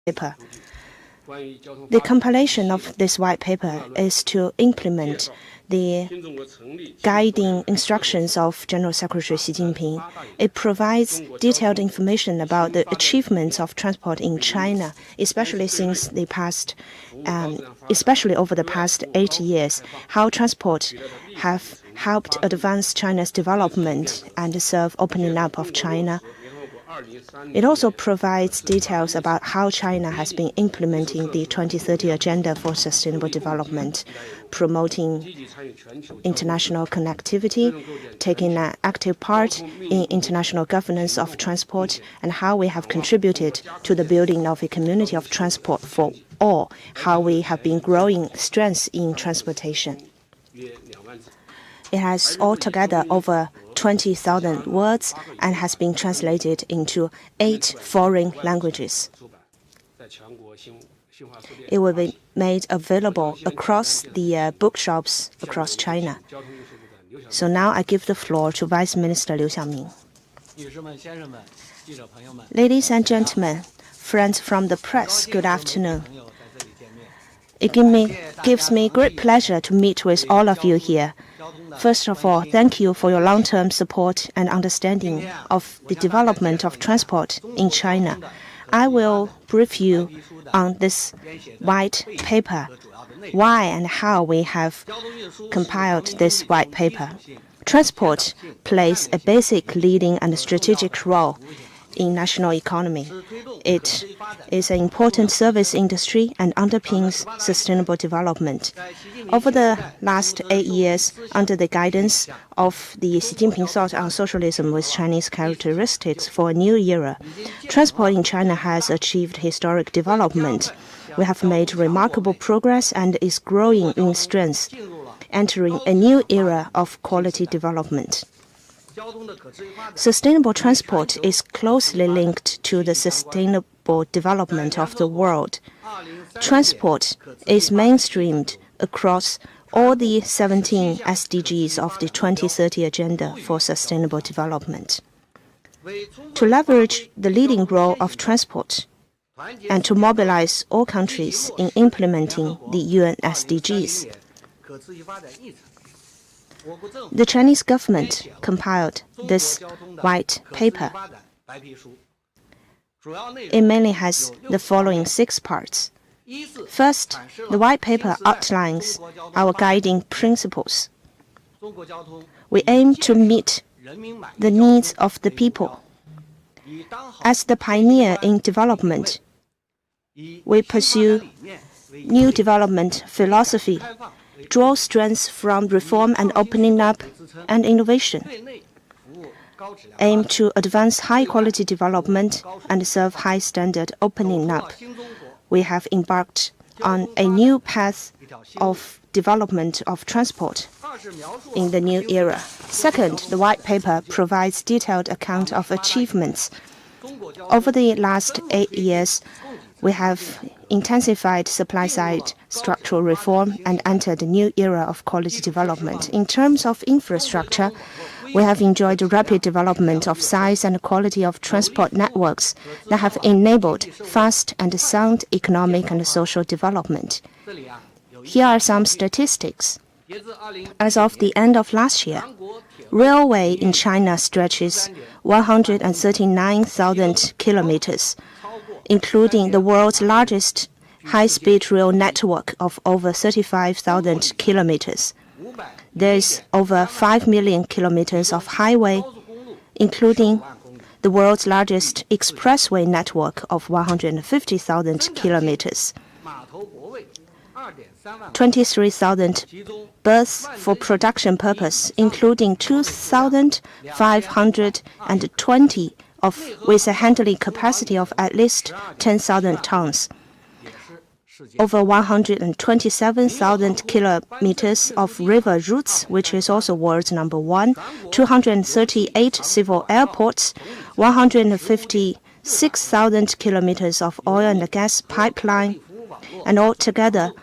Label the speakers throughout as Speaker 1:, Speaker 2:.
Speaker 1: paper. The compilation of this white paper is to implement the guiding instructions of General Secretary Xi Jinping. It provides detailed information about the achievements of transport in China, especially over the past 8 years, how transport have helped advance China's development and serve opening up of China. It also provides details about how China has been implementing the 2030 Agenda for Sustainable Development, promoting international connectivity, taking an active part in international governance of transport, and how we have contributed to the building of a community of transport for all, how we have been growing strengths in transportation. It has altogether over 20,000 words and has been translated into 8 foreign languages. It will be made available across the bookshops across China. So now I give the floor to Vice Minister Liu Xiaoming. Ladies and gentlemen, friends from the press, good afternoon. It gives me great pleasure to meet with all of you here. First of all, thank you for your long-term support and understanding of the development of transport in China. I will brief you on this white paper, why and how we have compiled this white paper. Transport plays a basic leading and strategic role in national economy. It is an important service industry and underpins sustainable development. Over the last 8 years, under the guidance of the Xi Jinping thought on socialism with Chinese characteristics for a new era, transport in China has achieved historic development. We have made remarkable progress and is growing in strength, entering a new era of quality development. Sustainable transport is closely linked to the sustainable development of the world. Transport is mainstreamed across all the 17 SDGs of the 2030 Agenda for Sustainable Development. To leverage the leading role of transport and to mobilize all countries in implementing the UN SDGs, the Chinese government compiled this white paper. It mainly has the following 6 parts. First, the white paper outlines our guiding principles. We aim to meet the needs of the people. As the pioneer in development, we pursue new development philosophy, draw strengths from reform and opening up and innovation, aim to advance high-quality development and serve high-standard opening up. We have embarked on a new path of development of transport in the new era. Second, the white paper provides detailed account of achievements. Over the last 8 years, we have intensified supply-side structural reform and entered a new era of quality development. In terms of infrastructure, we have enjoyed the rapid development of size and quality of transport networks that have enabled fast and sound economic and social development. Here are some statistics. As of the end of last year, railway in China stretches 139,000 kilometers, including the world's largest high-speed rail network of over 35,000 kilometers. There is over 5 million kilometers of highway, including the world's largest expressway network of 150,000 kilometers. 23,000 berths for production purpose, including 2,520 with a handling capacity of at least 10,000 tons. Over 127,000 kilometers of river routes, which is also world's number 1, 238 civil airports, 156,000 kilometers of oil and gas pipeline, and altogether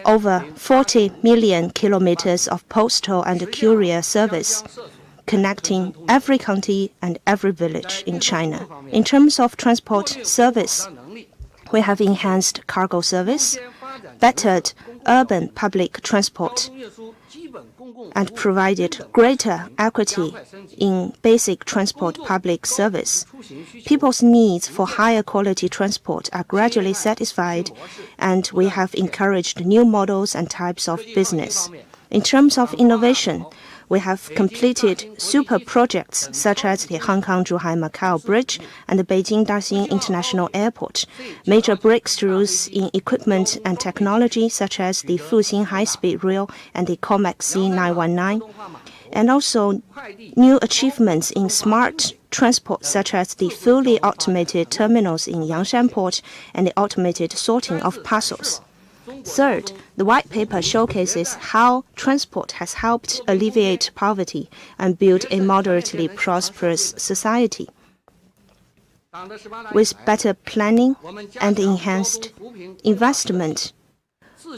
Speaker 1: over 40 million kilometers of postal and courier service, connecting every county and every village in China. In terms of transport service, We have enhanced cargo service, bettered urban public transport, and provided greater equity in basic transport public service. People's needs for higher quality transport are gradually satisfied, and we have encouraged new models and types of business. In terms of innovation, we have completed super projects such as the Hong Kong-Zhuhai-Macau Bridge and the Beijing-Daxing International Airport, major breakthroughs in equipment and technology such as the Fuxing high-speed rail and the Comac C919, and also new achievements in smart transport such as the fully automated terminals in Yangshan Port and the automated sorting of parcels. Third, the white paper showcases how transport has helped alleviate poverty and build a moderately prosperous society. With better planning and enhanced investment,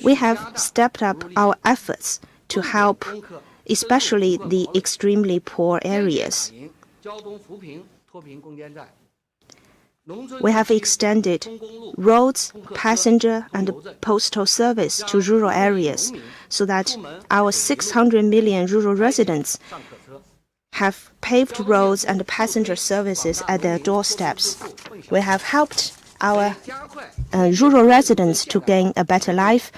Speaker 1: we have stepped up our efforts to help especially the extremely poor areas. We have extended roads, passenger, and postal service to rural areas so that our 600 million rural residents have paved roads and passenger services at their doorsteps. We have helped our rural residents to gain a better life,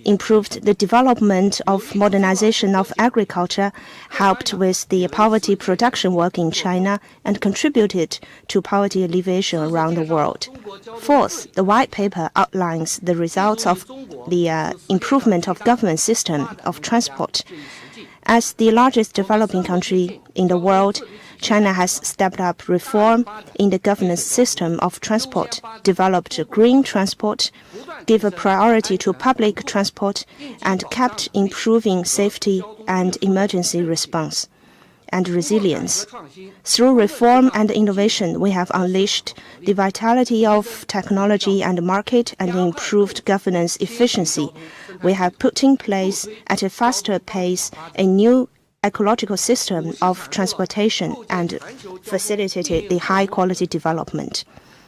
Speaker 1: improved the development of modernization of agriculture, helped with the poverty production work in China, and contributed to poverty alleviation around the world. Fourth, the white paper outlines the results of the improvement of government system of transport. As the largest developing country in the world, China has stepped up reform in the governance system of transport, developed green transport, gave a priority to public transport, and kept improving safety and emergency response and resilience. Through reform and innovation, we have unleashed the vitality of technology and market and improved governance efficiency. We have put in place at a faster pace a new ecological system of transportation and facilitated the high-quality development.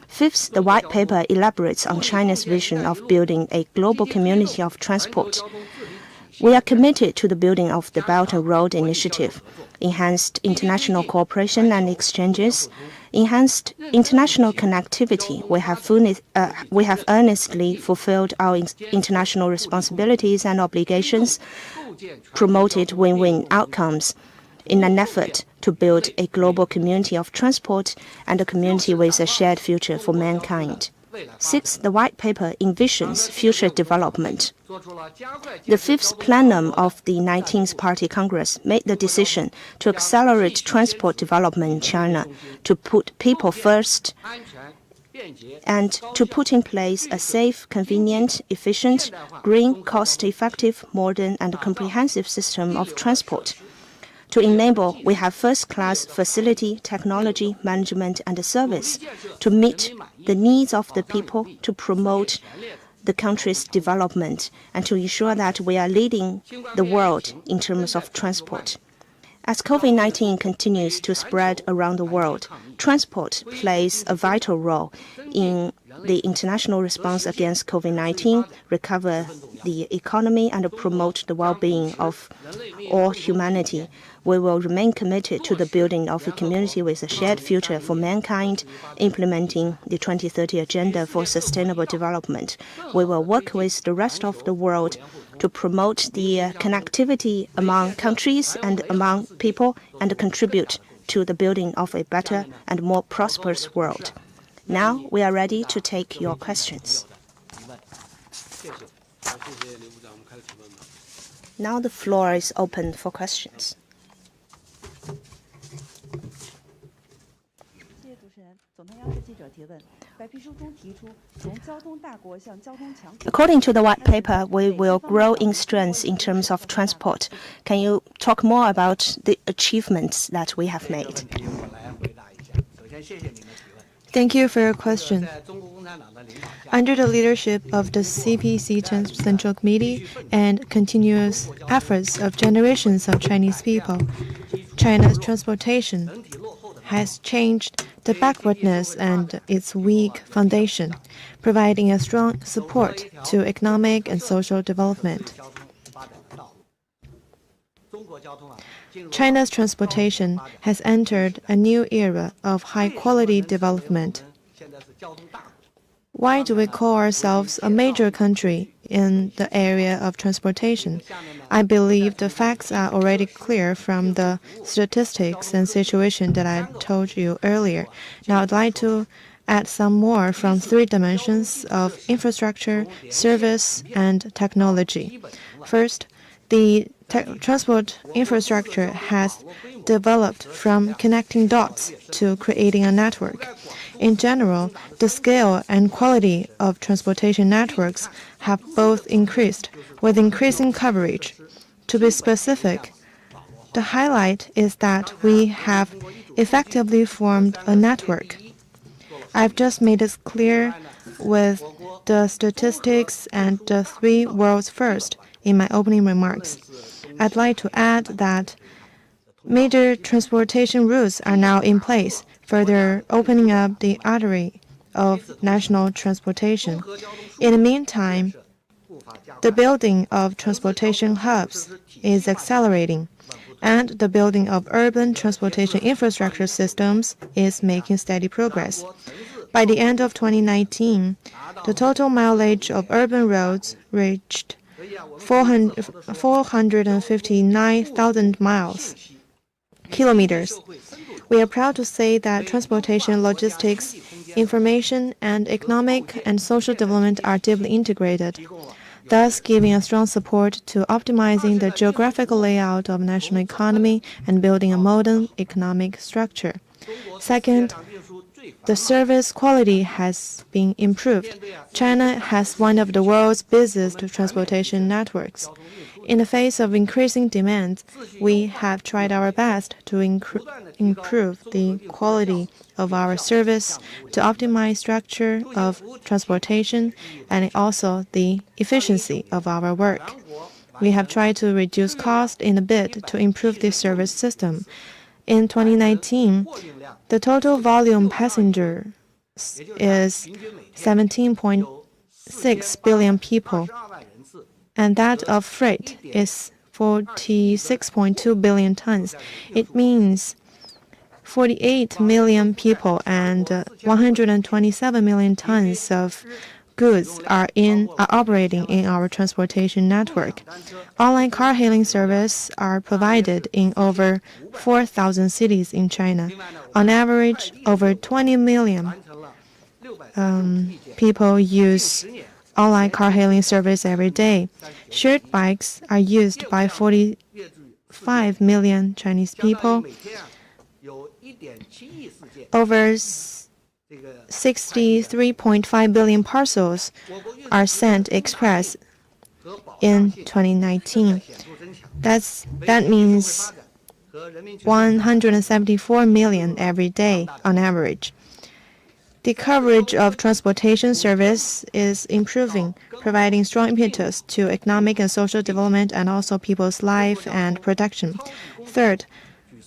Speaker 1: Fifth, the white paper elaborates on China's vision of building a global community of transport. We are committed to the building of the Belt and Road Initiative, enhanced international cooperation and exchanges, enhanced international connectivity. We have earnestly fulfilled our international responsibilities and obligations, promoted win-win outcomes in an effort to build a global community of transport and a community with a shared future for mankind. Sixth, the white paper envisions future development. The fifth plenum of the 19th Party Congress made the decision to accelerate transport development in China, to put people first, and to put in place a safe, convenient, efficient, green, cost-effective, modern, and comprehensive system of transport. To enable, we have first-class facility, technology, management, and service to meet the needs of the people, to promote the country's development, and to ensure that we are leading the world in terms of transport. As COVID-19 continues to spread around the world, transport plays a vital role in the international response against COVID-19, recover the economy, and promote the well-being of all humanity. We will remain committed to the building of a community with a shared future for mankind, implementing the 2030 Agenda for Sustainable Development. We will work with the rest of the world to promote the connectivity among countries and among people and contribute to the building of a better and more prosperous world. Now we are ready to take your questions. Now the floor is open for questions. According to the white paper, we will grow in strength in terms of transport. Can you talk more about the achievements that we have made?
Speaker 2: Thank you for your question. Under the leadership of the CPC Central Committee and continuous efforts of generations of Chinese people, China's transportation has changed the backwardness and its weak foundation, providing a strong support to economic and social development. China's transportation has entered a new era of high-quality development. Why do we call ourselves a major country in the area of transportation? I believe the facts are already clear from the statistics and situation that I told you earlier. Now I'd like to add some more from three dimensions of infrastructure, service, and technology. First, the transport infrastructure has developed from connecting dots to creating a network. In general, the scale and quality of transportation networks have both increased with increasing coverage. To be specific, the highlight is that we have effectively formed a network. I've just made this clear with the statistics and the three world's first in my opening remarks. I'd like to add that major transportation routes are now in place, further opening up the artery of national transportation. In the meantime, the building of transportation hubs is accelerating, and the building of urban transportation infrastructure systems is making steady progress. By the end of 2019, the total mileage of urban roads reached 459,000 kilometers. We are proud to say that transportation, logistics, information, and economic and social development are deeply integrated, thus giving a strong support to optimizing the geographical layout of national economy and building a modern economic structure. Second, the service quality has been improved. China has one of the world's busiest transportation networks. In the face of increasing demand, we have tried our best to improve the quality of our service, to optimize structure of transportation, and also the efficiency of our work. We have tried to reduce cost in a bid to improve the service system. In 2019, the total volume passenger is 17.6 billion people, and that of freight is 46.2 billion tons. It means 48 million people and 127 million tons of goods are operating in our transportation network. Online car-hailing service are provided in over 4,000 cities in China. On average, over 20 million people use online car-hailing service every day. Shared bikes are used by 45 million Chinese people. Over 63.5 billion parcels are sent express in 2019. That means 174 million every day on average. The coverage of transportation service is improving, providing strong impetus to economic and social development and also people's life and production. Third,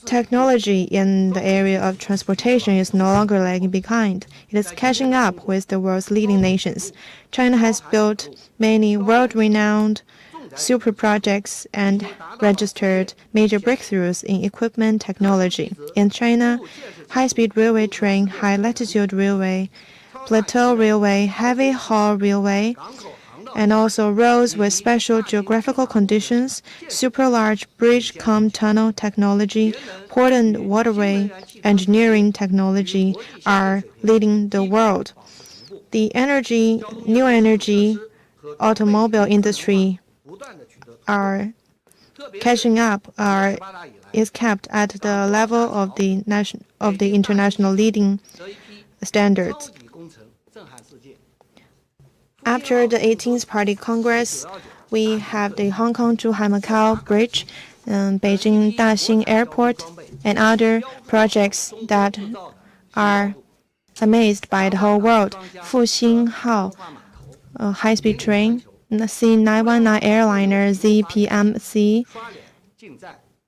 Speaker 2: technology in the area of transportation is no longer lagging behind. It is catching up with the world's leading nations. China has built many world-renowned super projects and registered major breakthroughs in equipment technology. In China, high-speed railway train, high-latitude railway, plateau railway, heavy haul railway, and also roads with special geographical conditions, super-large bridge-cum-tunnel technology, port and waterway engineering technology are leading the world. The new energy automobile industry are catching up, is kept at the level of the international leading standards. After the 18th Party Congress, we have the Hong Kong-Zhuhai-Macau Bridge, Beijing Daxing Airport, and other projects that are amazed by the whole world. Fuxing Hao high-speed train, the C919 airliner ZPMC,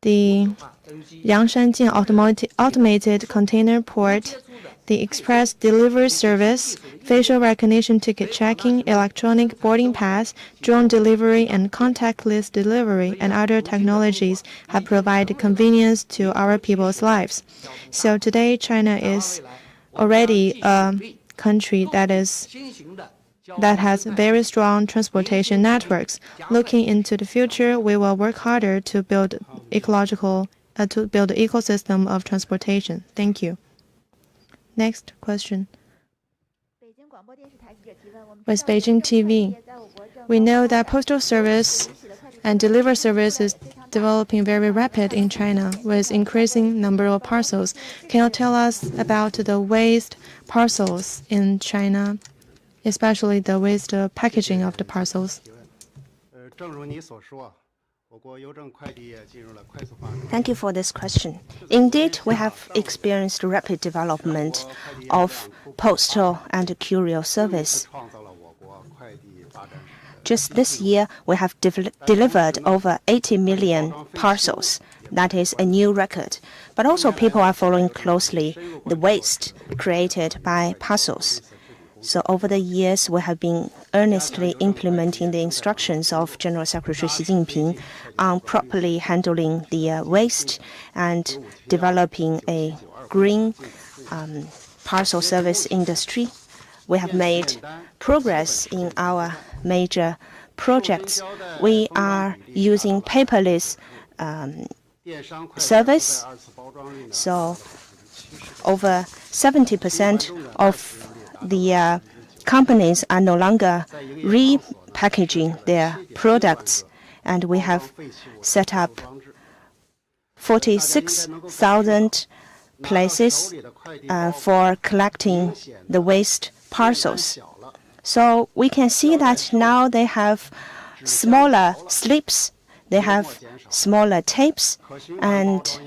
Speaker 2: the Liangshanjin automated container port, the express delivery service, facial recognition ticket checking, electronic boarding pass, drone delivery, and contactless delivery, and other technologies have provided convenience to our people's lives. So today, China is already a country that has very strong transportation networks. Looking into the future, we will work harder to build to build an ecosystem of transportation. Thank you. Next question. With Beijing TV, we know that postal service and delivery service is developing very rapid in China with increasing number of parcels. Can you tell us about the waste parcels in China, especially the waste packaging of the parcels?
Speaker 1: Thank you for this question. Indeed, we have experienced rapid development of postal and courier service. Just this year, we have delivered over 80 million parcels. That is a new record. But also people are following closely the waste created by parcels. So over the years, we have been earnestly implementing the instructions of General Secretary Xi Jinping on properly handling the waste and developing a green parcel service industry. We have made progress in our major projects. We are using paperless service. So over 70% of the companies are no longer repackaging their products, and we have set up 46,000 places for collecting the waste parcels. So we can see that now they have smaller slips, they have smaller tapes, and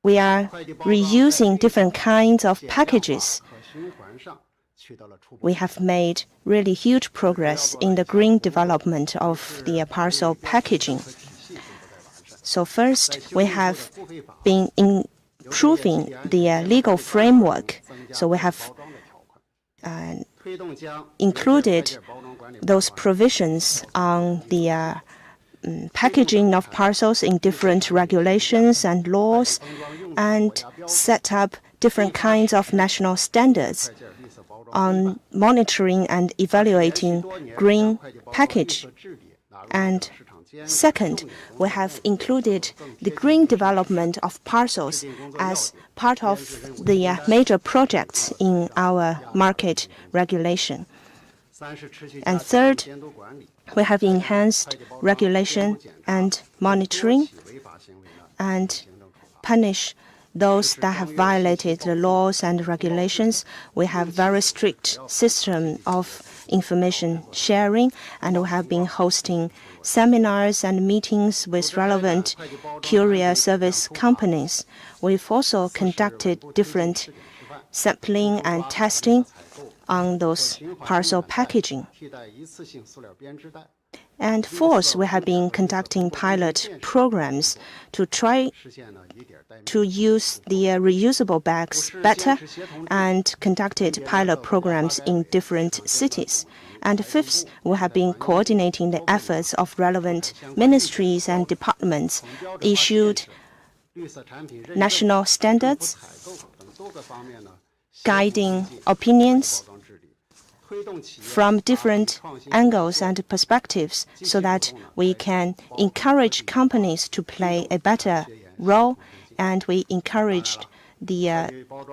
Speaker 1: we are reusing different kinds of packages. We have made really huge progress in the green development of the parcel packaging. So first, we have been improving the legal framework. So we have included those provisions on the packaging of parcels in different regulations and laws, and set up different kinds of national standards on monitoring and evaluating green package. And second, we have included the green development of parcels as part of the major projects in our market regulation. And third, we have enhanced regulation and monitoring and punish those that have violated the laws and regulations. We have very strict system of information sharing, and we have been hosting seminars and meetings with relevant courier service companies. We've also conducted different sampling and testing on those parcel packaging. And fourth, we have been conducting pilot programs to try to use the reusable bags better, and conducted pilot programs in different cities. And fifth, we have been coordinating the efforts of relevant ministries and departments, issued national standards, guiding opinions from different angles and perspectives, so that we can encourage companies to play a better role, and we encouraged the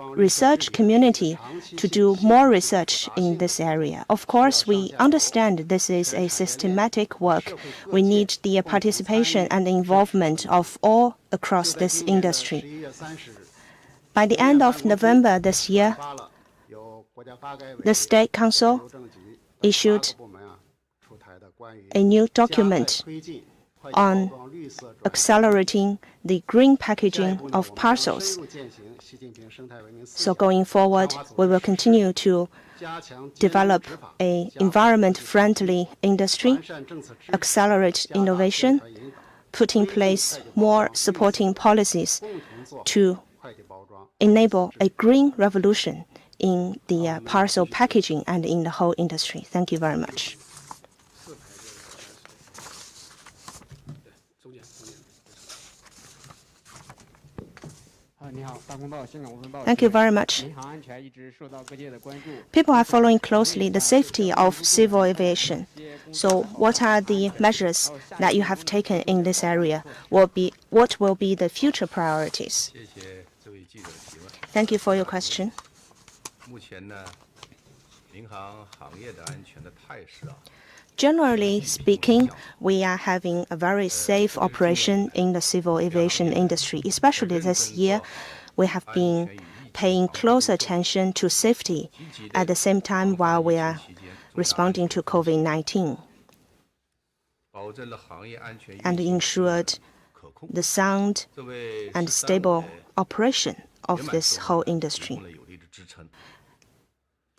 Speaker 1: research community to do more research in this area. Of course, we understand this is a systematic work. We need the participation and involvement of all across this industry. By the end of November this year, the State Council issued a new document on accelerating the green packaging of parcels. So going forward, we will continue to develop an environment-friendly industry, accelerate innovation, put in place more supporting policies to enable a green revolution in the parcel packaging and in the whole industry. Thank you very much. Thank you very much. People are following closely the safety of civil aviation. So what are the measures that you have taken in this area? What will be the future priorities? Thank you for your question. Generally speaking, we are having a very safe operation in the civil aviation industry. Especially this year, we have been paying close attention to safety at the same time while we are responding to COVID-19 and ensured the sound and stable operation of this whole industry,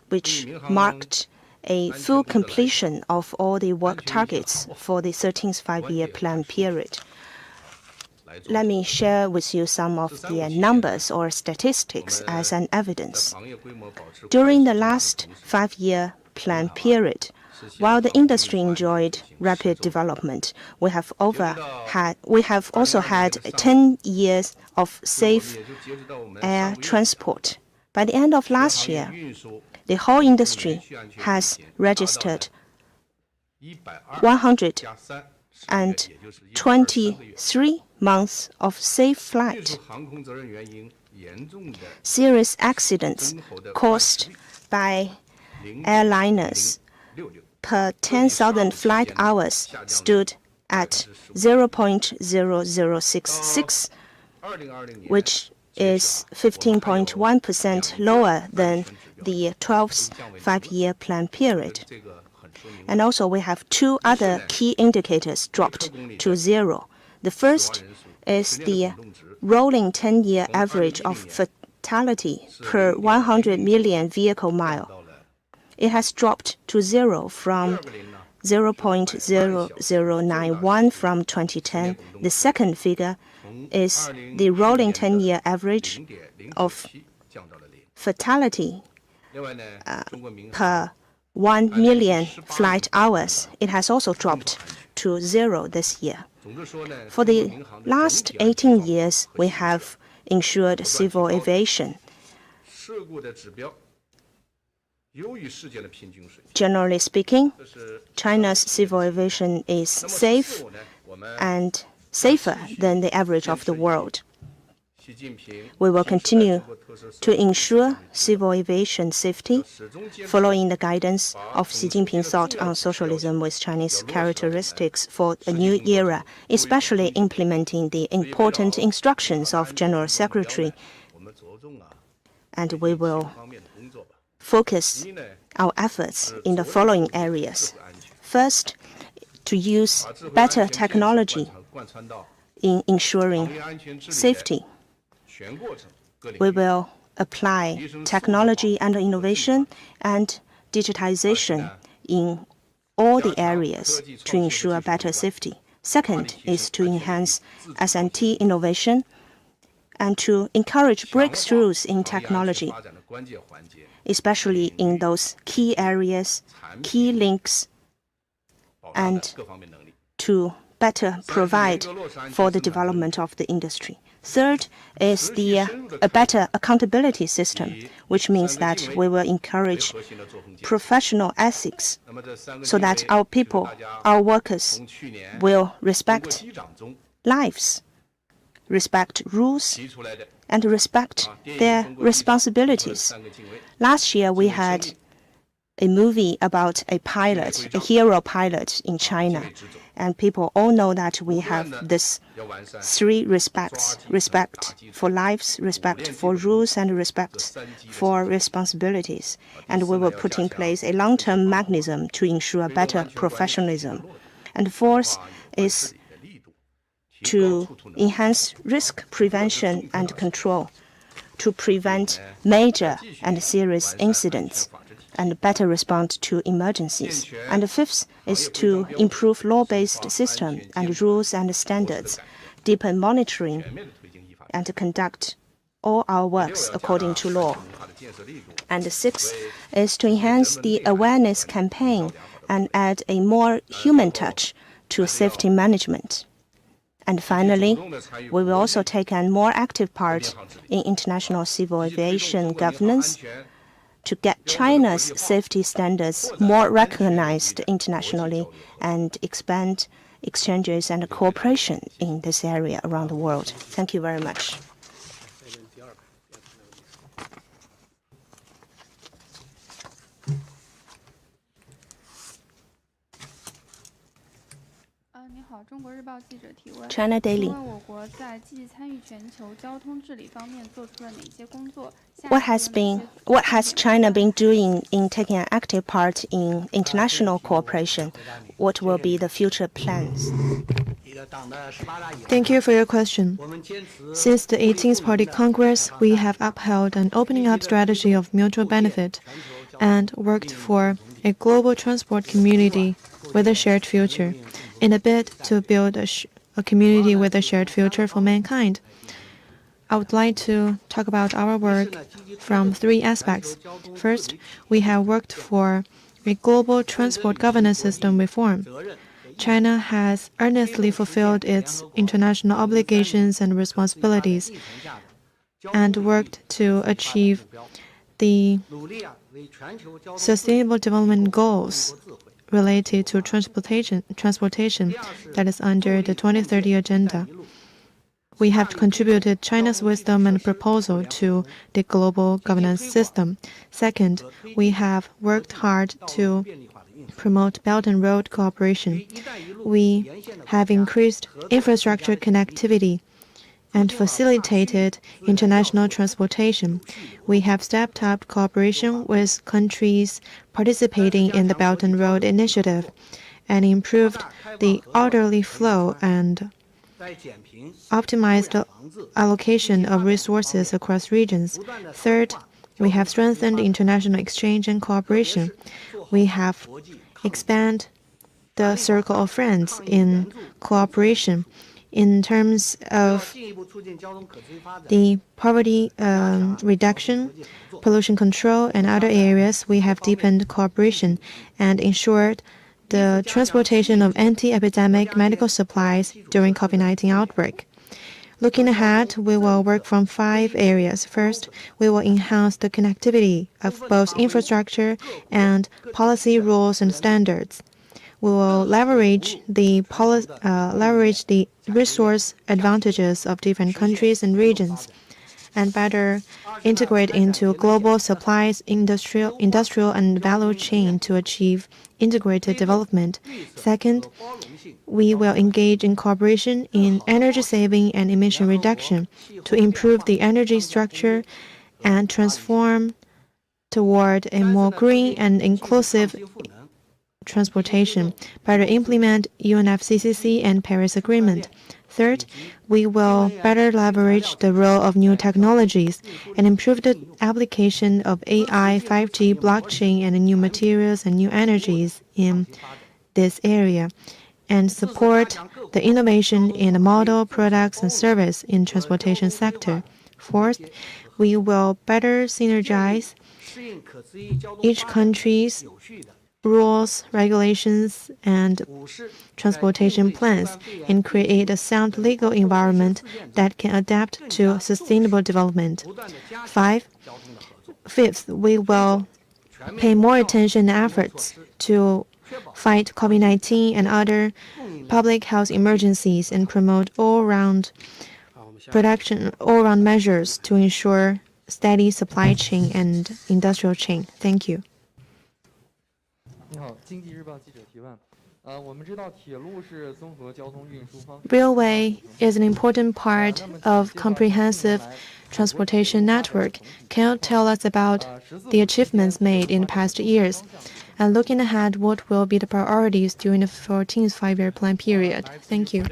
Speaker 1: which marked a full completion of all the work targets for the 13th five-year plan period. Let me share with you some of the numbers or statistics as an evidence. During the last five-year plan period, while the industry enjoyed rapid development, we have also had 10 years of safe air transport. By the end of last year, the whole industry has registered 123 months of safe flight. Serious accidents caused by airliners per 10,000 flight hours stood at 0.0066, which is 15.1% lower than the 12th five-year plan period. And also we have two other key indicators dropped to zero. The first is the rolling 10-year average of fatality per 100 million vehicle mile. It has dropped to zero from 0.0091 from 2010. The second figure is the rolling 10-year average of fatality per 1 million flight hours. It has also dropped to zero this year. For the last 18 years, we have ensured civil aviation. Generally speaking, China's civil aviation is safe and safer than the average of the world. We will continue to ensure civil aviation safety, following the guidance of Xi Jinping's thought on socialism with Chinese characteristics for a new era, especially implementing the important instructions of General Secretary. And we will focus our efforts in the following areas. First, to use better technology in ensuring safety. We will apply technology and innovation and digitization in all the areas to ensure better safety. Second is to enhance S&T innovation and to encourage breakthroughs in technology, especially in those key areas, key links, and to better provide for the development of the industry. Third is a better accountability system, which means that we will encourage professional ethics so that our people, our workers, will respect lives, respect rules, and respect their responsibilities. Last year, we had a movie about a pilot, a hero pilot in China. And people all know that we have this three respects: respect for lives, respect for rules, and respect for responsibilities. And we will put in place a long-term mechanism to ensure better professionalism. And fourth is to enhance risk prevention and control, to prevent major and serious incidents and better respond to emergencies. And the fifth is to improve law-based system and rules and standards, deepen monitoring, and conduct all our works according to law. And the sixth is to enhance the awareness campaign and add a more human touch to safety management. And finally, we will also take a more active part in international civil aviation governance to get China's safety standards more recognized internationally and expand exchanges and cooperation in this area around the world. Thank you very much. China Daily. What has China been doing in taking an active part in international cooperation? What will be the future plans?
Speaker 2: Thank you for your question. Since the 18th Party Congress, we have upheld an opening up strategy of mutual benefit and worked for a global transport community with a shared future in a bid to build a community with a shared future for mankind. I would like to talk about our work from three aspects. First, we have worked for a global transport governance system reform. China has earnestly fulfilled its international obligations and responsibilities and worked to achieve the Sustainable Development Goals related to transportation that is under the 2030 Agenda. We have contributed China's wisdom and proposal to the global governance system. Second, we have worked hard to promote Belt and Road cooperation. We have increased infrastructure connectivity and facilitated international transportation. We have stepped up cooperation with countries participating in the Belt and Road Initiative and improved the orderly flow and optimized the allocation of resources across regions. Third, we have strengthened international exchange and cooperation. We have expanded the circle of friends in cooperation. In terms of the poverty reduction, pollution control, and other areas, we have deepened cooperation and ensured the transportation of anti-epidemic medical supplies during COVID-19 outbreak. Looking ahead, we will work from 5 areas. First, we will enhance the connectivity of both infrastructure and policy rules and standards. We will leverage the resource advantages of different countries and regions and better integrate into global supplies, industrial and value chain to achieve integrated development. Second, we will engage in cooperation in energy saving and emission reduction to improve the energy structure and transform toward a more green and inclusive transportation, better implement UNFCCC and Paris Agreement. Third, we will better leverage the role of new technologies and improve the application of AI, 5G, blockchain, and new materials and new energies in this area, and support the innovation in the model, products, and service in transportation sector. Fourth, we will better synergize each country's rules, regulations, and transportation plans and create a sound legal environment that can adapt to sustainable development. Fifth, we will pay more attention and efforts to fight COVID-19 and other public health emergencies and promote all-round measures to ensure steady supply chain and industrial chain. Thank you. Railway is an important part of comprehensive transportation network. Can you tell us about the achievements made in the past years? And looking ahead, what will be the priorities during the 14th five-year plan period? Thank you.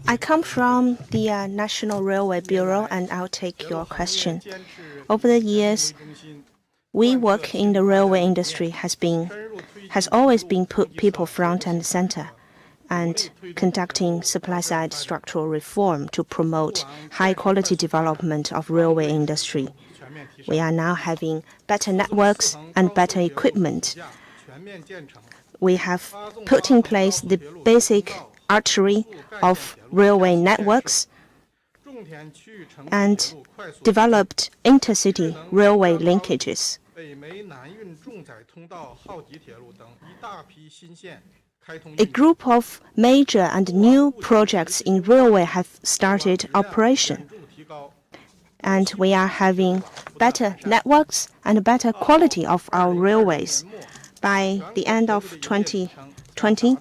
Speaker 1: I come from the National Railway Bureau, and I'll take your question. Over the years, we work in the railway industry has always been put people front and center. and conducting supply-side structural reform to promote high-quality development of railway industry. We are now having better networks and better equipment. We have put in place the basic artery of railway networks and developed intercity railway linkages. A group of major and new projects in railway have started operation. And we are having better networks and better quality of our railways. By the end of 2020,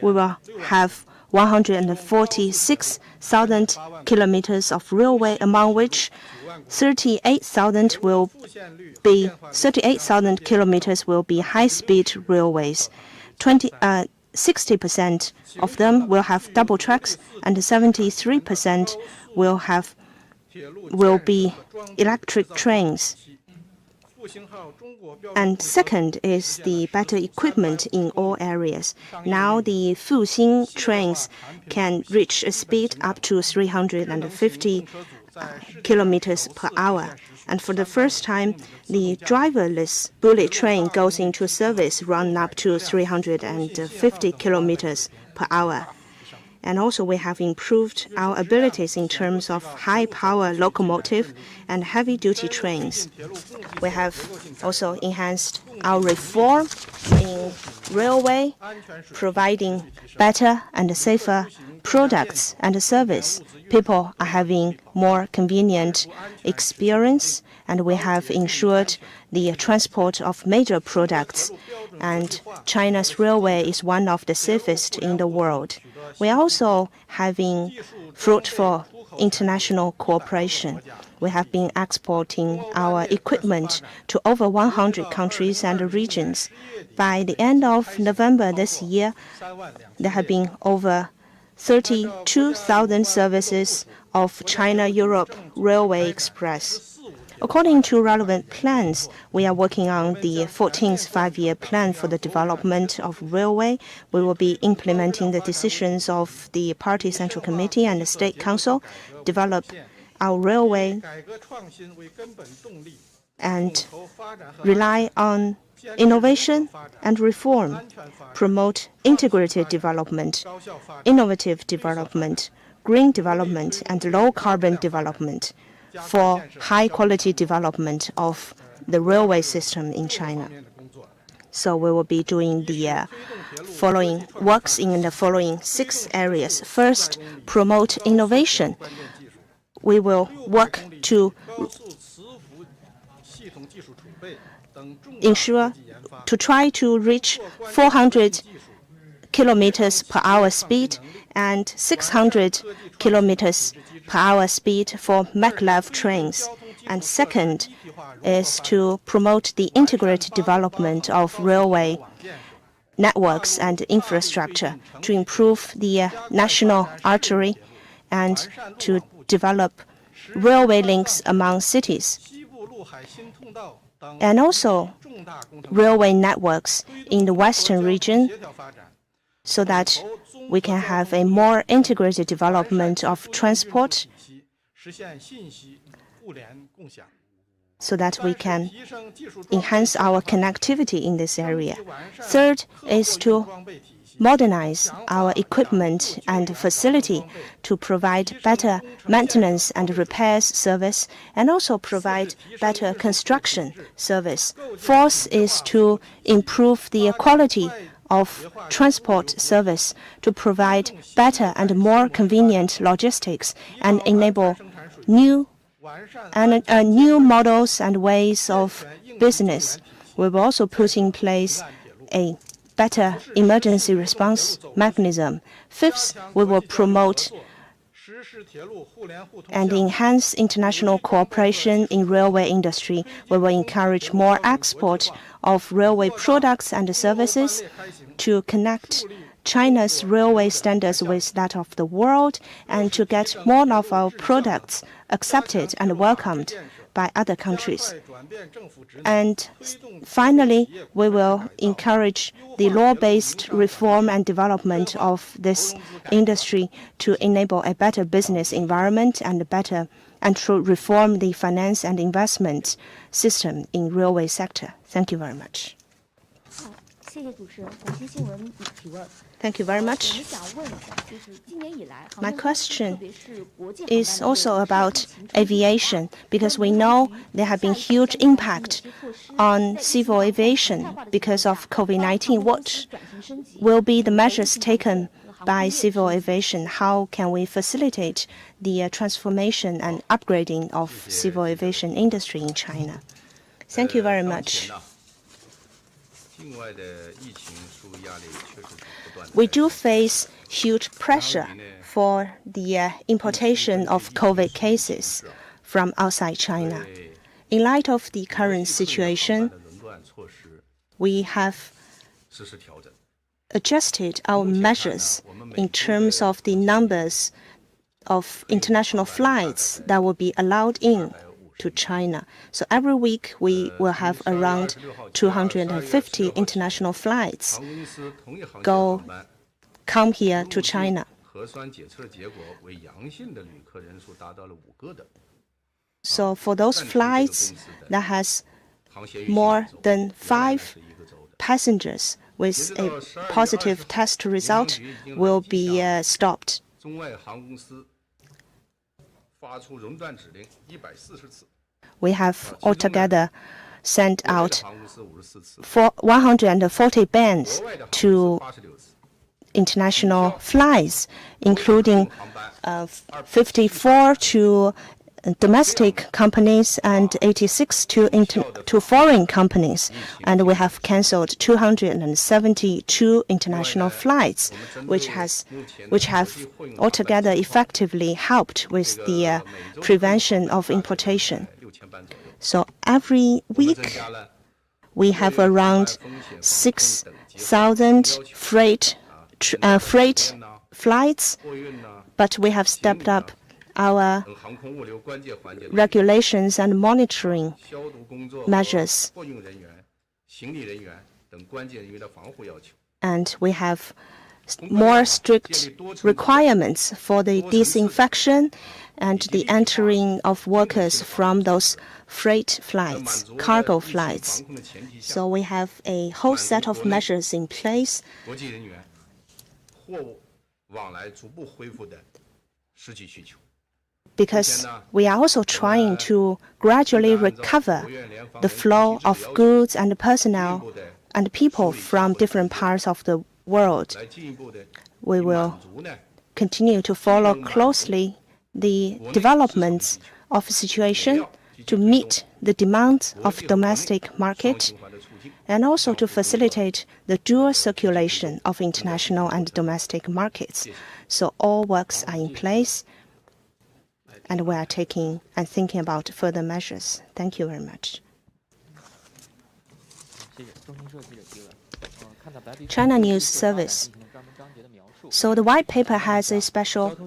Speaker 1: we will have 146,000 kilometers of railway, among which 38,000 kilometers will be high-speed railways. 60% of them will have double tracks, and 73% will be electric trains. And second is the better equipment in all areas. Now the Fuxing trains can reach a speed up to 350 kilometers per hour. And for the first time, the driverless bullet train goes into service run up to 350 kilometers per hour. And also we have improved our abilities in terms of high-power locomotive and heavy-duty trains. We have also enhanced our reform in railway, providing better and safer products and service. People are having more convenient experience, and we have ensured the transport of major products. And China's railway is one of the safest in the world. We are also having fruitful international cooperation. We have been exporting our equipment to over 100 countries and regions. By the end of November this year, there have been over 32,000 services of China-Europe Railway Express. According to relevant plans, we are working on the 14th five-year plan for the development of railway. We will be implementing the decisions of the Party Central Committee and the State Council, develop our railway, and rely on innovation and reform, promote integrated development, innovative development, green development, and low-carbon development for high-quality development of the railway system in China. So we will be doing the following works in the following 6 areas. First, promote innovation. We will work to try to reach 400 kilometers per hour speed and 600 kilometers per hour speed for maglev trains. And second is to promote the integrated development of railway networks and infrastructure to improve the national artery and to develop railway links among cities, and also railway networks in the western region so that we can have a more integrated development of transport, so that we can enhance our connectivity in this area. Third is to modernize our equipment and facility to provide better maintenance and repairs service, and also provide better construction service. Fourth is to improve the quality of transport service to provide better and more convenient logistics and enable new models and ways of business. We will also put in place a better emergency response mechanism. Fifth, we will promote and enhance international cooperation in railway industry. We will encourage more export of railway products and services to connect China's railway standards with that of the world and to get more of our products accepted and welcomed by other countries. And finally, we will encourage the law-based reform and development of this industry to enable a better business environment and to reform the finance and investment system in railway sector. Thank you very much. Thank you very much. My question is also about aviation, because we know there have been huge impact on civil aviation because of COVID-19. What will be the measures taken by civil aviation? How can we facilitate the transformation and upgrading of civil aviation industry in China? Thank you very much. We do face huge pressure for the importation of COVID cases from outside China. In light of the current situation, we have adjusted our measures in terms of the numbers of international flights that will be allowed in to China. So every week we will have around 250 international flights come here to China. So for those flights that has more than 5 passengers with a positive test result will be stopped. We have altogether sent out 140 bans to international flights, including 54 to domestic companies and 86 to foreign companies, and we have cancelled 272 international flights, which have altogether effectively helped with the prevention of importation. So every week we have around 6,000 freight flights, but we have stepped up our regulations and monitoring measures. And we have more strict requirements for the disinfection and the entering of workers from those freight flights, cargo flights. So we have a whole set of measures in place. Because we are also trying to gradually recover the flow of goods and personnel and people from different parts of the world. We will continue to follow closely the developments of the situation to meet the demands of domestic market and also to facilitate the dual circulation of international and domestic markets. So all works are in place, and we are taking and thinking about further measures. Thank you very much. China News Service. So the white paper has a special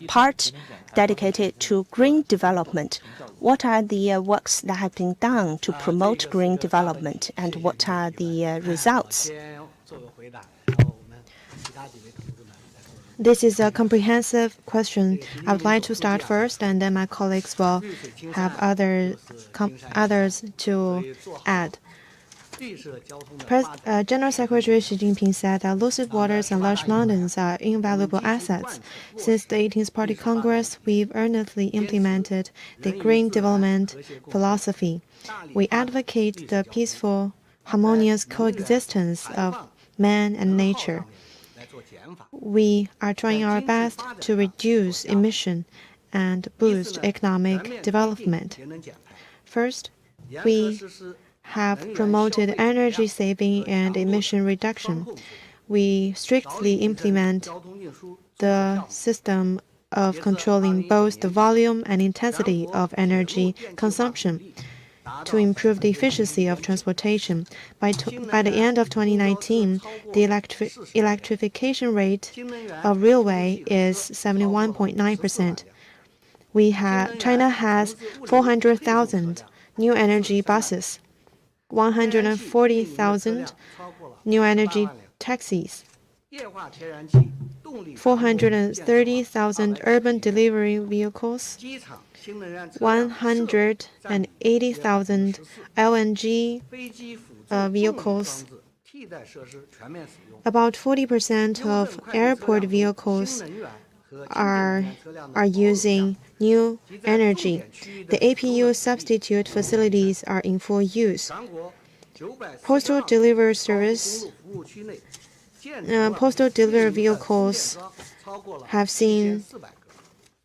Speaker 1: part dedicated to green development. What are the works that have been done to promote green development, and what are the results?
Speaker 2: This is a comprehensive question. I would like to start first, and then my colleagues will have others to add. General Secretary Xi Jinping said that lucid waters and large mountains are invaluable assets. Since the 18th Party Congress, we've earnestly implemented the green development philosophy. We advocate the peaceful, harmonious coexistence of man and nature. We are trying our best to reduce emission and boost economic development. First, we have promoted energy saving and emission reduction. We strictly implement the system of controlling both the volume and intensity of energy consumption to improve the efficiency of transportation. By the end of 2019, the electrification rate of railway is 71.9%. China has 400,000 new energy buses, 140,000 new energy taxis, 430,000 urban delivery vehicles, 180,000 LNG vehicles. About 40% of airport vehicles are using new energy. The APU substitute facilities are in full use. Postal delivery service, postal delivery vehicles have seen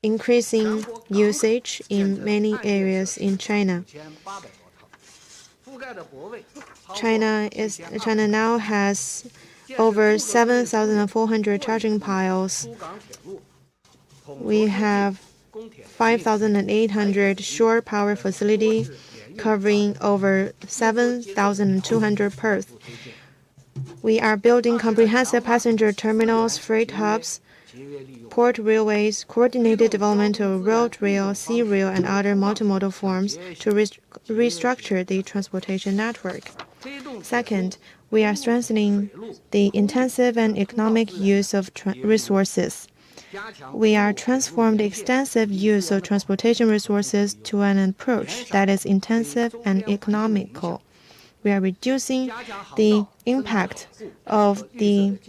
Speaker 2: increasing usage in many areas in China. China now has over 7,400 charging piles. We have 5,800 shore power facility covering over 7,200 berths. We are building comprehensive passenger terminals, freight hubs, port railways, coordinated development of road rail, sea rail, and other multimodal forms to restructure the transportation network. Second, we are strengthening the intensive and economic use of resources. We are transforming the extensive use of transportation resources to an approach that is intensive and economical. We are reducing the impact of the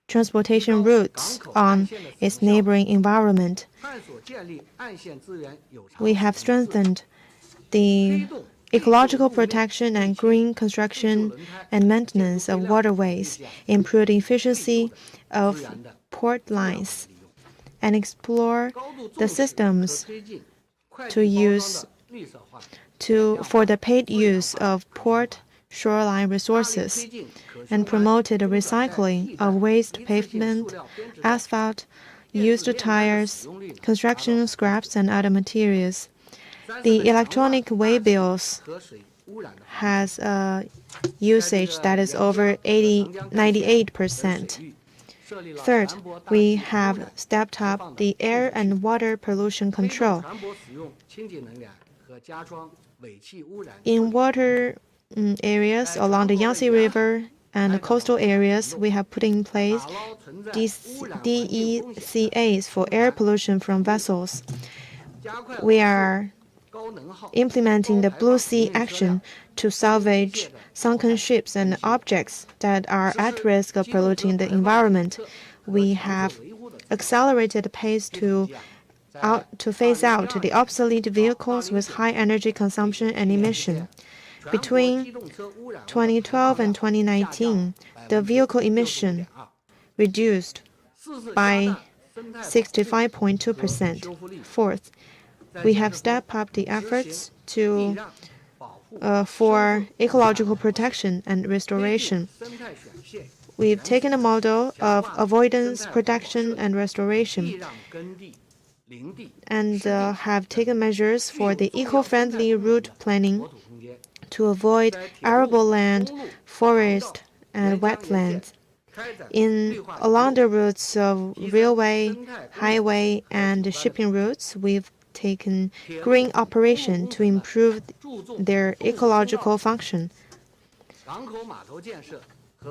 Speaker 2: transportation routes on its neighboring environment. We have strengthened the ecological protection and green construction and maintenance of waterways, improved efficiency of port lines, and explore the systems for the paid use of port shoreline resources, and promoted the recycling of waste pavement, asphalt, used tires, construction scraps, and other materials. The electronic waybills has a usage that is over 98%. Third, we have stepped up the air and water pollution control. In water areas along the Yangtze River and the coastal areas, we have put in place DECAs for air pollution from vessels. We are implementing the Blue Sea Action to salvage sunken ships and objects that are at risk of polluting the environment. We have accelerated the pace to phase out the obsolete vehicles with high energy consumption and emission. Between 2012 and 2019, the vehicle emission reduced by 65.2%. Fourth, we have stepped up the efforts for ecological protection and restoration. We've taken a model of avoidance, protection, and restoration, and have taken measures for the eco-friendly route planning to avoid arable land, forest, and wetlands. Along the routes of railway, highway, and shipping routes, we've taken green operation to improve their ecological function.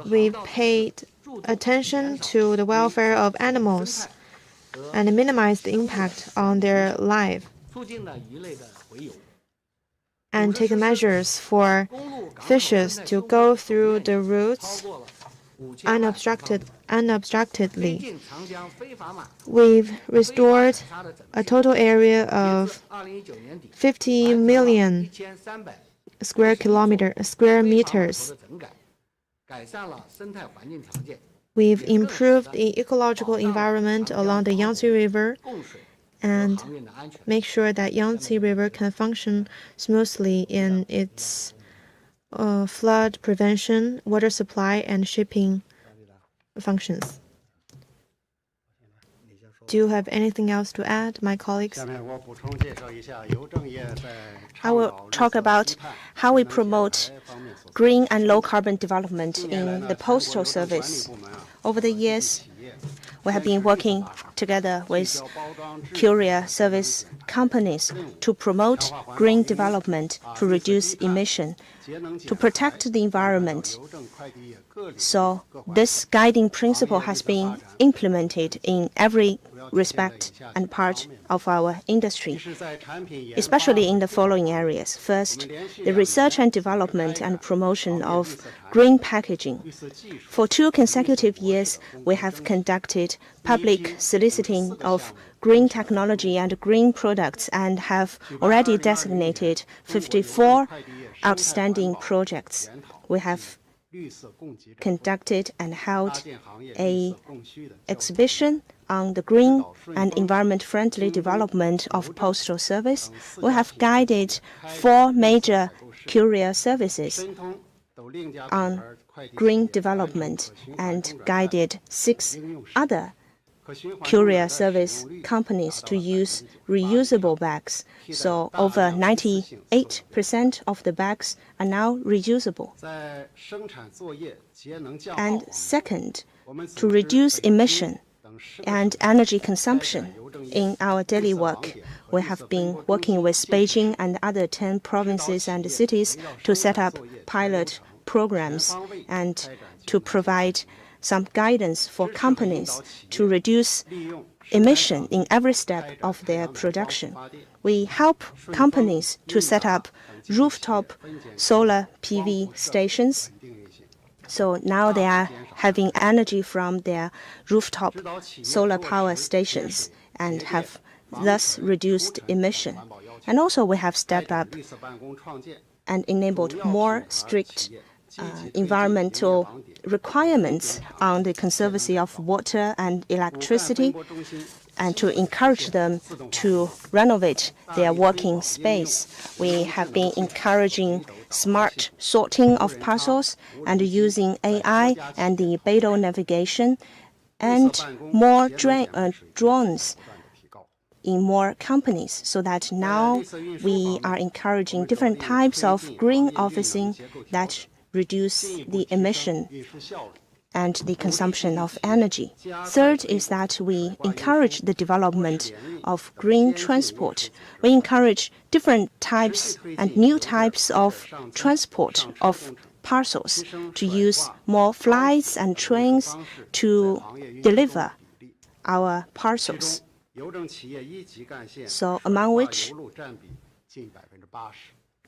Speaker 2: We've paid attention to the welfare of animals and minimized the impact on their life, and taken measures for fishes to go through the routes unobstructedly. We've restored a total area of 50 million square meters. We've improved the ecological environment along the Yangtze River and make sure that Yangtze River can function smoothly in its flood prevention, water supply, and shipping functions. Do you have anything else to add, my colleagues?
Speaker 1: I will talk about how we promote green and low-carbon development in the postal service. Over the years, we have been working together with courier service companies to promote green development, to reduce emission, to protect the environment. So this guiding principle has been implemented in every respect and part of our industry, especially in the following areas. First, the research and development and promotion of green packaging. For 2 consecutive years, we have conducted public soliciting of green technology and green products and have already designated 54 outstanding projects. We have conducted and held an exhibition on the green and environment-friendly development of postal service. We have guided 4 major courier services on green development and guided 6 other courier service companies to use reusable bags. So over 98% of the bags are now reusable. And second, to reduce emission and energy consumption in our daily work, we have been working with Beijing and other 10 provinces and cities to set up pilot programs and to provide some guidance for companies to reduce emission in every step of their production. We help companies to set up rooftop solar PV stations. So now they are having energy from their rooftop solar power stations and have thus reduced emission. And also we have stepped up and enabled more strict environmental requirements on the conservancy of water and electricity, and to encourage them to renovate their working space. We have been encouraging smart sorting of parcels and using AI and the Beidou navigation and more drones in more companies, so that now we are encouraging different types of green officing that reduce the emission and the consumption of energy. Third is that we encourage the development of green transport. We encourage different types and new types of transport of parcels to use more flights and trains to deliver our parcels. So among which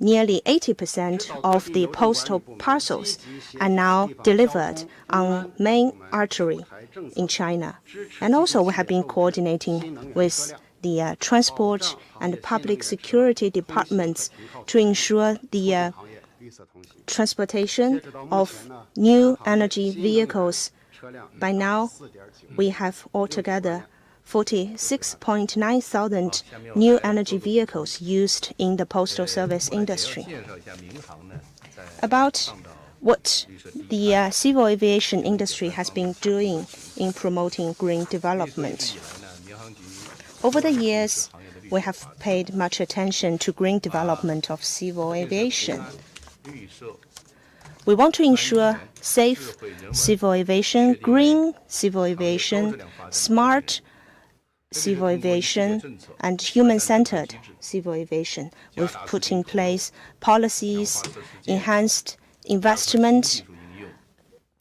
Speaker 1: nearly 80% of the postal parcels are now delivered on main artery in China. And also we have been coordinating with the transport and public security departments to ensure the transportation of new energy vehicles. By now, we have altogether 46.9 thousand new energy vehicles used in the postal service industry. About what the civil aviation industry has been doing in promoting green development. Over the years, we have paid much attention to green development of civil aviation. We want to ensure safe civil aviation, green civil aviation, smart civil aviation, and human-centered civil aviation. We've put in place policies, enhanced investment,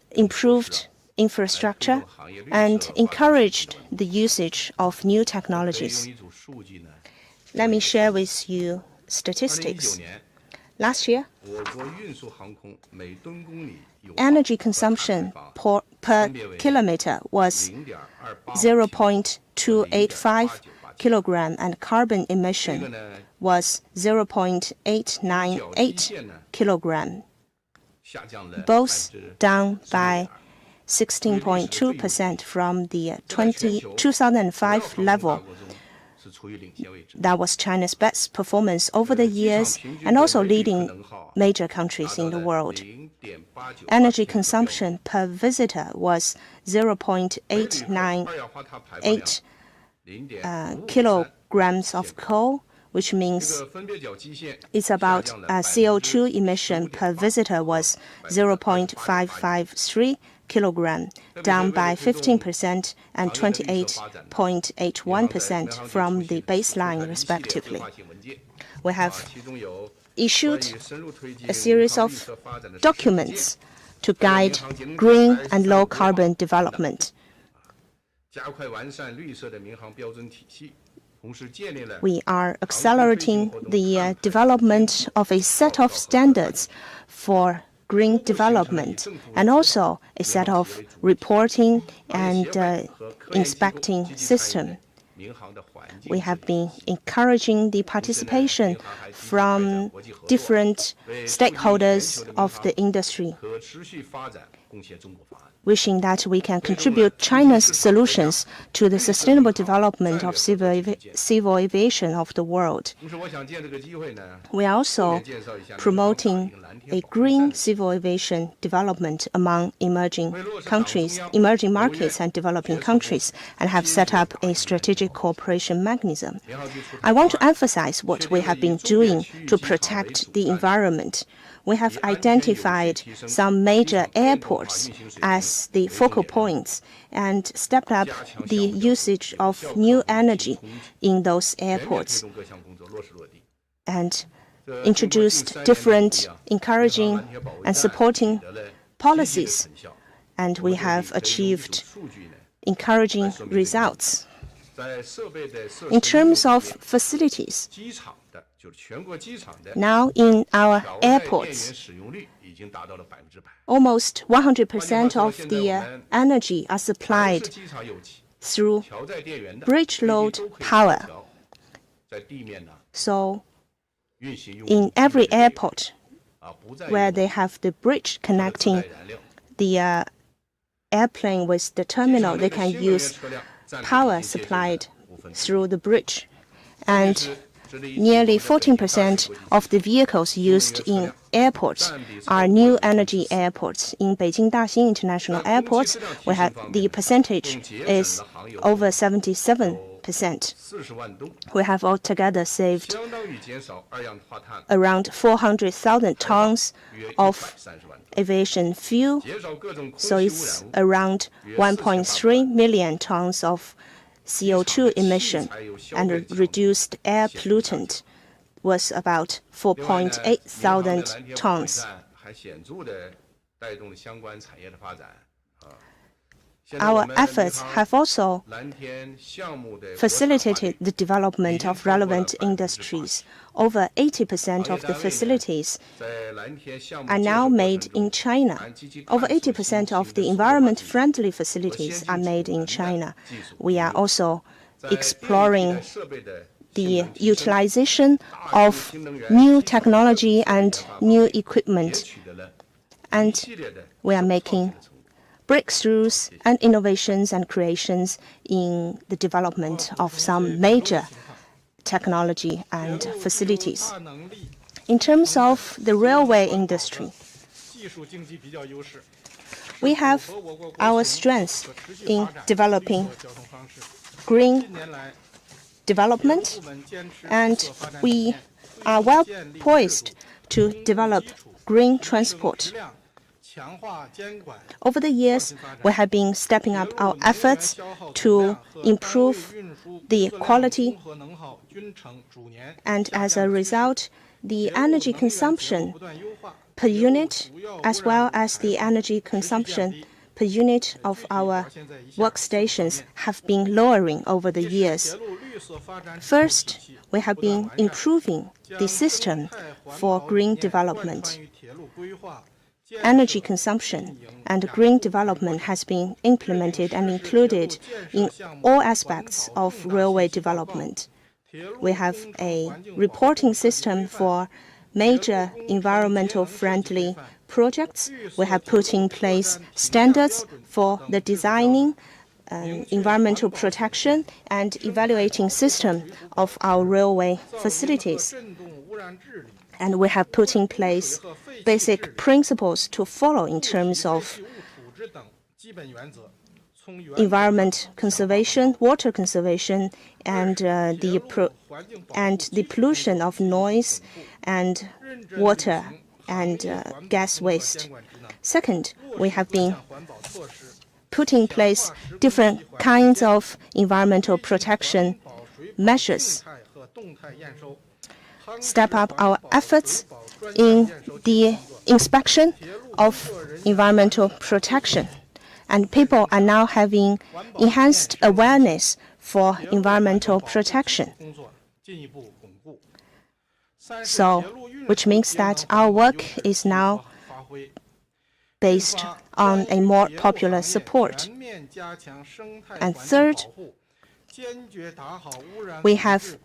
Speaker 1: improved infrastructure, and encouraged the usage of new technologies. Let me share with you statistics. Last year, energy consumption per kilometer was 0.285 kilogram and carbon emission was 0.898 kilogram, both down by 16.2% from the 2005 level. That was China's best performance over the years and also leading major countries in the world. Energy consumption per visitor was 0.898 kilograms of coal, which means it's about CO2 emission per visitor was 0.553 kilogram, down by 15% and 28.81% from the baseline, respectively. We have issued a series of documents to guide green and low-carbon development. We are accelerating the development of a set of standards for green development and also a set of reporting and inspecting system. We have been encouraging the participation from different stakeholders of the industry, wishing that we can contribute China's solutions to the sustainable development of civil aviation of the world. We are also promoting a green civil aviation development among emerging markets and developing countries, and have set up a strategic cooperation mechanism. I want to emphasize what we have been doing to protect the environment. We have identified some major airports as the focal points and stepped up the usage of new energy in those airports and introduced different encouraging and supporting policies, and we have achieved encouraging results. In terms of facilities, now in our airports, almost 100% of the energy are supplied through bridge load power. So in every airport where they have the bridge connecting the airplane with the terminal, they can use power supplied through the bridge. And nearly 14% of the vehicles used in airports are new energy airports. In Beijing Daxing International Airport, the percentage is over 77%. We have altogether saved around 400,000 tons of aviation fuel, so it's around 1.3 million tons of CO2 emission, and reduced air pollutant was about 4.8 thousand tons. Our efforts have also facilitated the development of relevant industries. Over 80% of the facilities are now made in China. Over 80% of the environment-friendly facilities are made in China. We are also exploring the utilization of new technology and new equipment, and we are making breakthroughs and innovations and creations in the development of some major technology and facilities. In terms of the railway industry, we have our strengths in developing green development, and we are well poised to develop green transport. Over the years, we have been stepping up our efforts to improve the quality, and as a result, the energy consumption per unit, as well as the energy consumption per unit of our workstations, have been lowering over the years. First, we have been improving the system for green development. Energy consumption and green development has been implemented and included in all aspects of railway development. We have a reporting system for major environmental friendly projects. We have put in place standards for the designing, environmental protection, and evaluating system of our railway facilities. And we have put in place basic principles to follow in terms of environment conservation, water conservation, and the pollution of noise and water and gas waste. Second, we have been put in place different kinds of environmental protection measures, step up our efforts in the inspection of environmental protection. And people are now having enhanced awareness for environmental protection. So, which means that our work is now based on a more popular support. And third, we have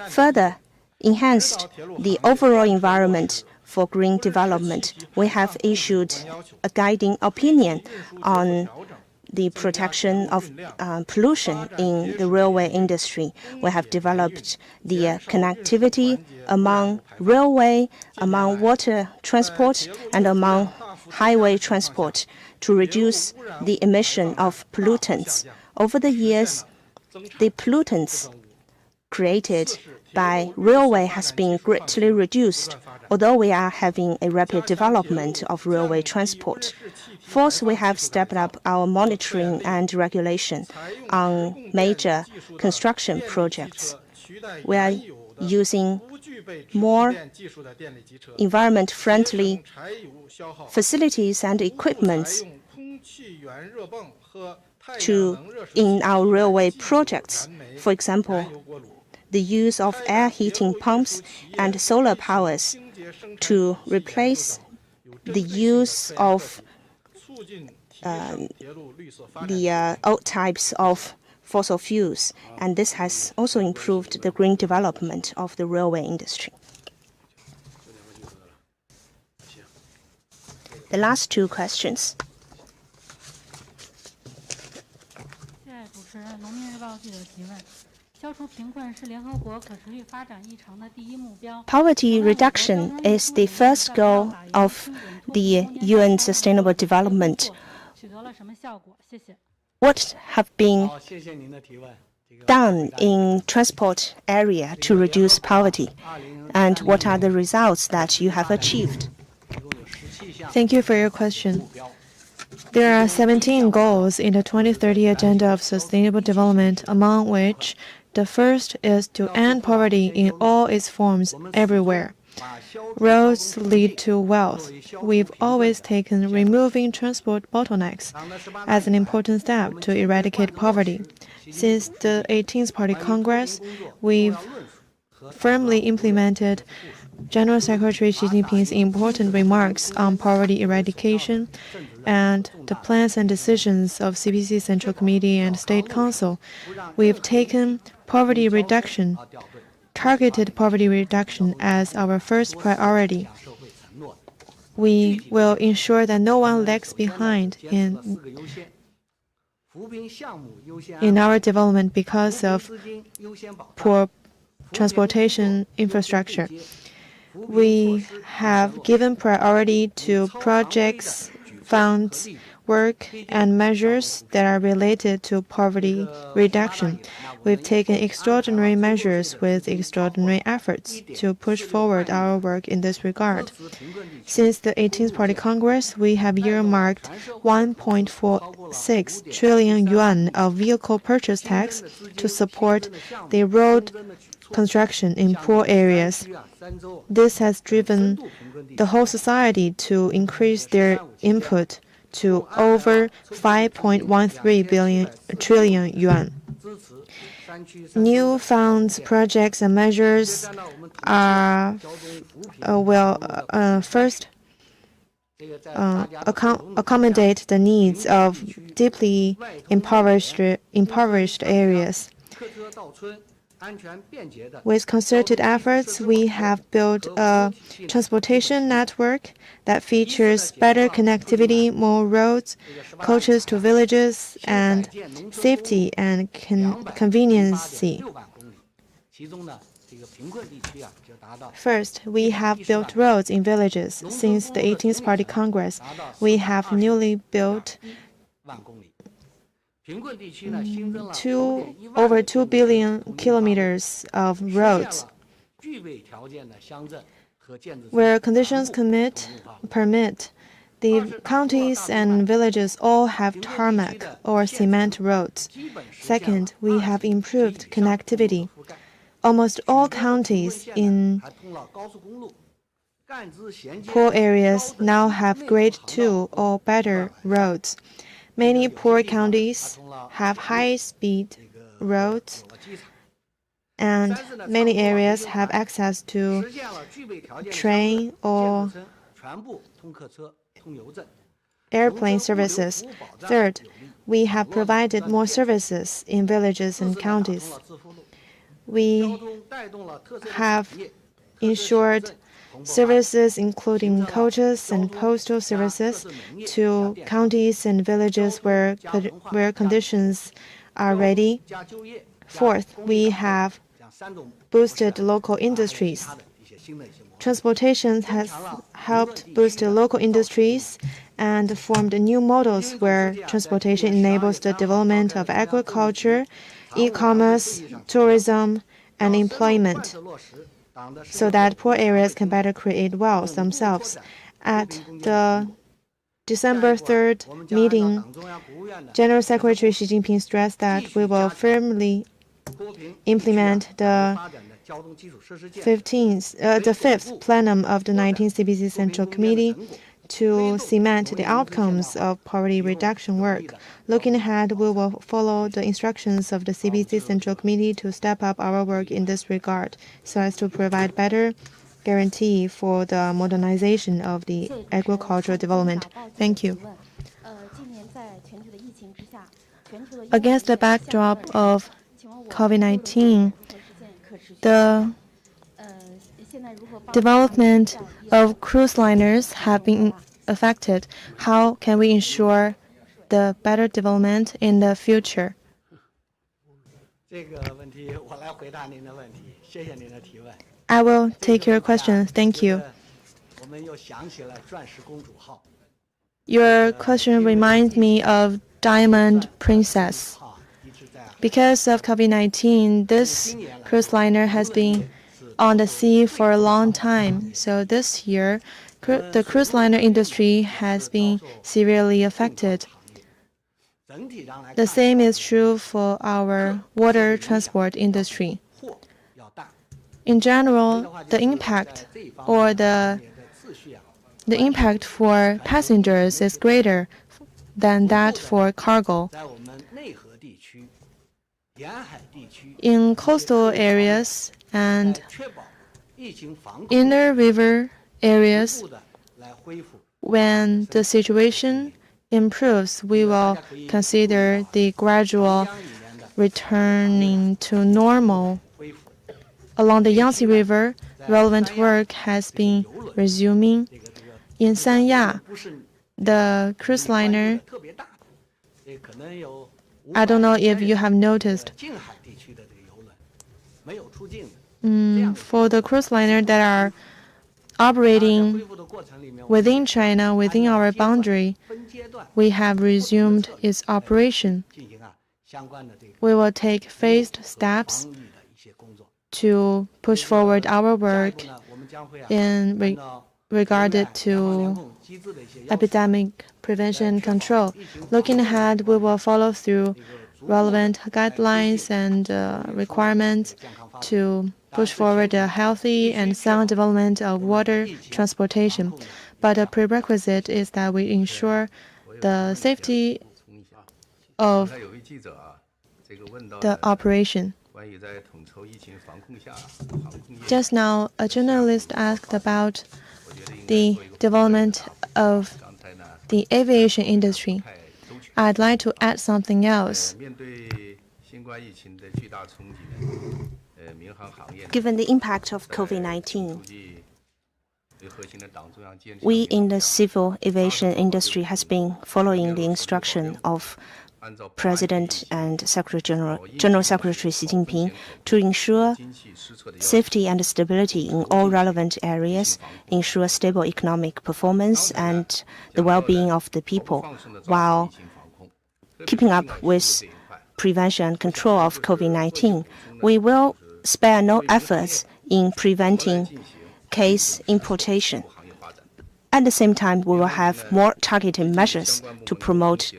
Speaker 1: further enhanced the overall environment for green development. We have issued a guiding opinion on the protection of pollution in the railway industry. We have developed the connectivity among railway, among water transport, and among highway transport to reduce the emission of pollutants. Over the years, the pollutants created by railway has been greatly reduced, although we are having a rapid development of railway transport. Fourth, we have stepped up our monitoring and regulation on major construction projects. We are using more environment-friendly facilities and equipments in our railway projects. For example, the use of air heating pumps and solar powers to replace the use of the old types of fossil fuels, and this has also improved the green development of the railway industry. The last two questions. Poverty reduction is the first goal of the UN Sustainable Development. What have been done in transport area to reduce poverty, and what are the results that you have achieved?
Speaker 2: Thank you for your question. There are 17 goals in the 2030 Agenda of Sustainable Development, among which the first is to end poverty in all its forms everywhere. Roads lead to wealth. We've always taken removing transport bottlenecks as an important step to eradicate poverty. Since the 18th Party Congress, we've firmly implemented General Secretary Xi Jinping's important remarks on poverty eradication and the plans and decisions of CPC Central Committee and State Council. We've taken poverty reduction, targeted poverty reduction as our first priority. We will ensure that no one lags behind in our development because of poor transportation infrastructure. We have given priority to projects, funds, work, and measures that are related to poverty reduction. We've taken extraordinary measures with extraordinary efforts to push forward our work in this regard. Since the 18th Party Congress, we have earmarked 1.46 trillion yuan of vehicle purchase tax to support the road construction in poor areas. This has driven the whole society to increase their input to over 5.13 trillion yuan. New funds, projects, and measures are first accommodate the needs of deeply impoverished areas. With concerted efforts, we have built a transportation network that features better connectivity, more roads, coaches to villages, and safety and convenience. First, we have built roads in villages. Since the 18th Party Congress, we have newly built over 2 billion kilometers of roads. Where conditions permit, The counties and villages all have tarmac or cement roads. Second, we have improved connectivity. Almost all counties in poor areas now have grade 2 or better roads. Many poor counties have high-speed roads, and many areas have access to train or airplane services. Third, we have provided more services in villages and counties. We have ensured services including coaches and postal services to counties and villages where conditions are ready. Fourth, we have boosted local industries. Transportation has helped boost local industries and formed new models where transportation enables the development of agriculture, e-commerce, tourism, and employment, so that poor areas can better create wealth themselves. At the December 3rd meeting, General Secretary Xi Jinping stressed that we will firmly implement the fifth plenum of the 19th CPC Central Committee to cement the outcomes of poverty reduction work. Looking ahead, we will follow the instructions of the CPC Central Committee to step up our work in this regard, so as to provide better guarantee for the modernization of the agricultural development. Thank you. Against the backdrop of COVID-19, the development of cruise liners have been affected. How can we ensure the better development in the future? I will take your question. Thank you. Your question reminds me of Diamond Princess. Because of COVID-19, this cruise liner has been on the sea for a long time. So this year, the cruise liner industry has been severely affected. The same is true for our water transport industry. In general, the impact for passengers is greater than that for cargo. In coastal areas and inner river areas, when the situation improves, we will consider the gradual returning to normal. Along the Yangtze River, relevant work has been resuming. In Sanya, the cruise liner, I don't know if you have noticed, for the cruise liner that are operating within China, within our boundary, we have resumed its operation. We will take phased steps to push forward our work in regard to epidemic prevention and control. Looking ahead, we will follow through relevant guidelines and requirements to push forward a healthy and sound development of water transportation. But a prerequisite is that we ensure the safety of the operation. Just now, a journalist asked about the development of the aviation industry. I'd like to add something else.
Speaker 1: Given the impact of COVID-19, we in the civil aviation industry has been following the instruction of President and General Secretary Xi Jinping to ensure safety and stability in all relevant areas, ensure stable economic performance and the well-being of the people, while keeping up with prevention and control of COVID-19. We will spare no efforts in preventing case importation. At the same time, we will have more targeted measures to promote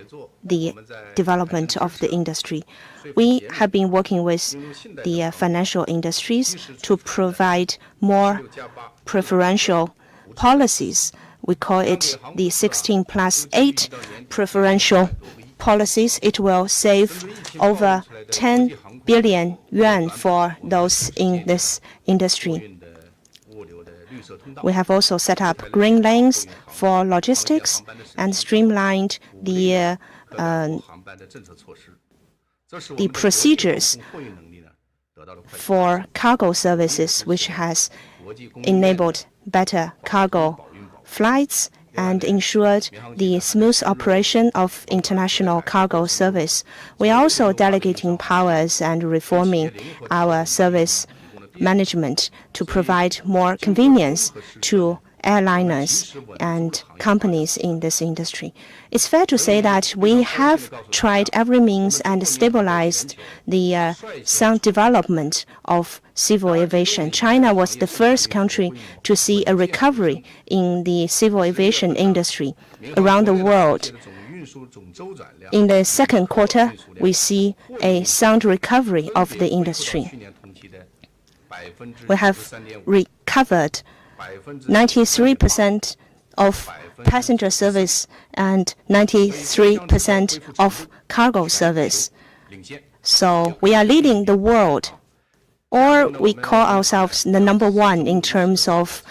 Speaker 1: the development of the industry. We have been working with the financial industries to provide more preferential policies. We call it the 16+8 preferential policies. It will save over 10 billion yuan for those in this industry. We have also set up green lanes for logistics and streamlined the procedures for cargo services, which has enabled better cargo flights and ensured the smooth operation of international cargo service. We are also delegating powers and reforming our service management to provide more convenience to airliners and companies in this industry. It's fair to say that we have tried every means and stabilized the sound development of civil aviation. China was the first country to see a recovery in the civil aviation industry around the world. In the second quarter, we see a sound recovery of the industry. We have recovered 93% of passenger service and 93% of cargo service. So we are leading the world, or we call ourselves the number one in terms of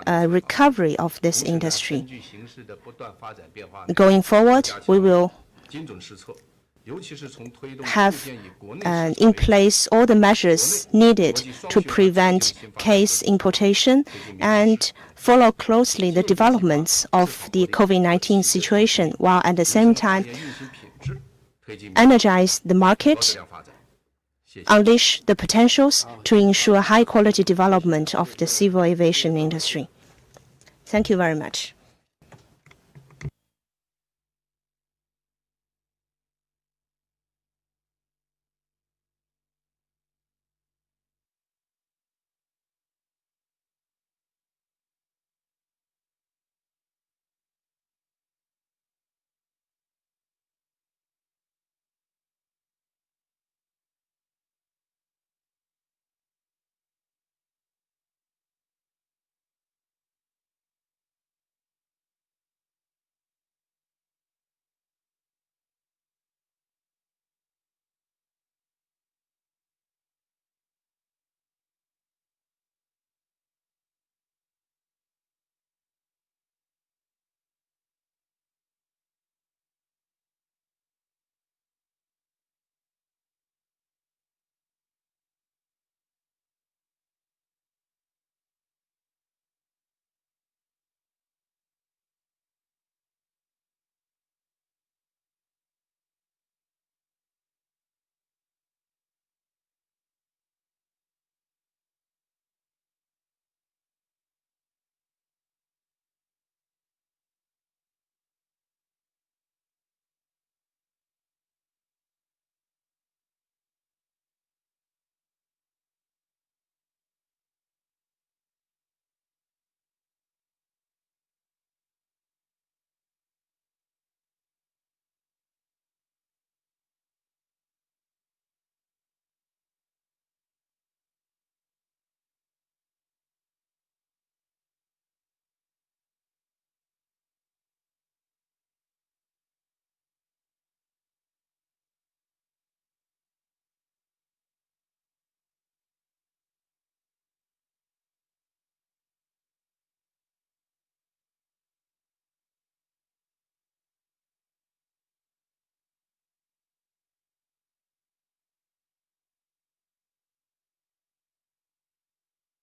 Speaker 1: recovery of this industry. Going forward, we will have in place all the measures needed to prevent case importation and follow closely the developments of the COVID-19 situation, while at the same time energize the market, unleash the potentials to ensure high-quality development of the civil aviation industry. Thank you very much.